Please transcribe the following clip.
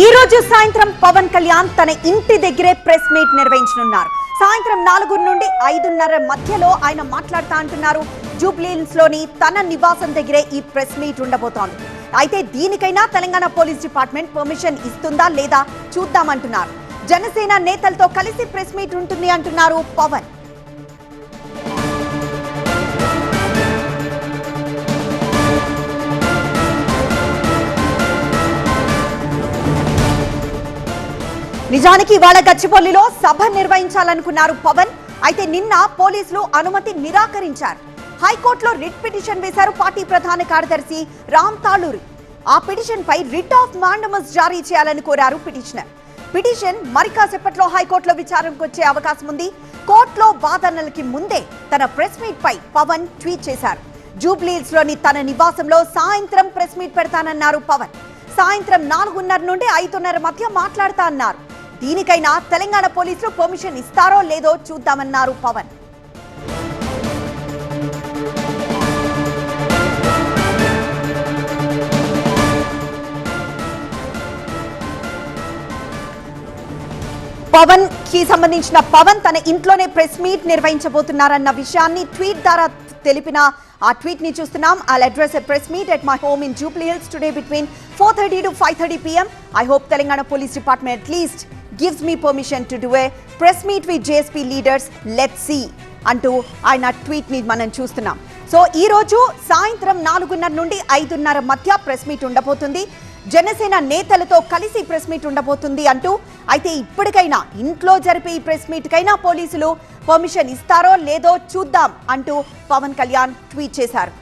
ఈ రోజు సాయంత్రం పవన్ కళ్యాణ్ తన ఇంటి దగ్గరే ప్రెస్ మీట్ నిర్వహించనున్నారు. సాయంత్రం 4 నుండి 5:30 మధ్యలో ఆయన మాట్లాడుతా అంటున్నారు. జూబ్లీహిల్స్ లోని తన నివాసం దగ్గరే ఈ ప్రెస్ మీట్ ఉండబోతోంది. అయితే దీనికైనా తెలంగాణ పోలీస్ డిపార్ట్మెంట్ పర్మిషన్ ఇస్తుందా లేదా చూద్దామంటున్నారు. జనసేన నేతలతో కలిసి ప్రెస్ మీట్ ఉంటుంది అంటున్నారు పవన్. నిజానికి ఇవాళ గచ్చిబౌలిలో సభ నిర్వహించాలనుకున్నారు పవన్. అయితే నిన్న పోలీసులు అనుమతి నిరాకరించారు. హైకోర్టులో రిట్ పిటిషన్ వేశారు పార్టీ ప్రధాన కార్యదర్శి రామ్ తాళూరి. ఆ పిటిషన్ పై రిట్ ఆఫ్ మాండమస్ జారీ చేయాలని కోరారు పిటిషనర్. పిటిషన్ మరి కాసేపట్లో హైకోర్టులో విచారణకు వచ్చే అవకాశం ఉంది. కోర్టులో వాదనలకి ముందే తన ప్రెస్ మీట్ పై పవన్ ట్వీట్ చేశారు. జూబ్లీహిల్స్ లోని తన నివాసంలో సాయంత్రం ప్రెస్ మీట్ పెడతానన్నారు పవన్. సాయంత్రం 4:30 నుండి 5:30 మధ్య మాట్లాడతా అన్నారు. దీనికైనా తెలంగాణ పోలీసులు పర్మిషన్ ఇస్తారో లేదో చూద్దామన్నారు పవన్. పవన్ కి సంబంధించిన పవన్ తన ఇంట్లోనే ప్రెస్ మీట్ నిర్వహించబోతున్నారన్న విషయాన్ని ట్వీట్ ద్వారా తెలిపిన ఆ ట్వీట్ ని చూస్తున్నాం. I'll address a press meet at my home in Jubilee today between 4:30 to 5:30 p.m. I hope Telangana Police Department at least gives me permission to do a press meet with JSP leaders. Let's see అంటూ ఆయన tweet ని మనం చూస్తున్నాం. So ఈ రోజు సాయంత్రం 4:30 నుండి 5:30 మధ్య ప్రెస్ మీట్ ఉండబోతుంది. జనసేన నేతలతో కలిసి ప్రెస్ మీట్ ఉండబోతుంది అంటూ, అయితే ఇప్పటికైనా ఇంట్లో జరిపే ఈ ప్రెస్ మీట్ కైనా పోలీసులు పర్మిషన్ ఇస్తారో లేదో చూద్దాం అంటూ పవన్ కళ్యాణ్ ట్వీట్ చేశారు.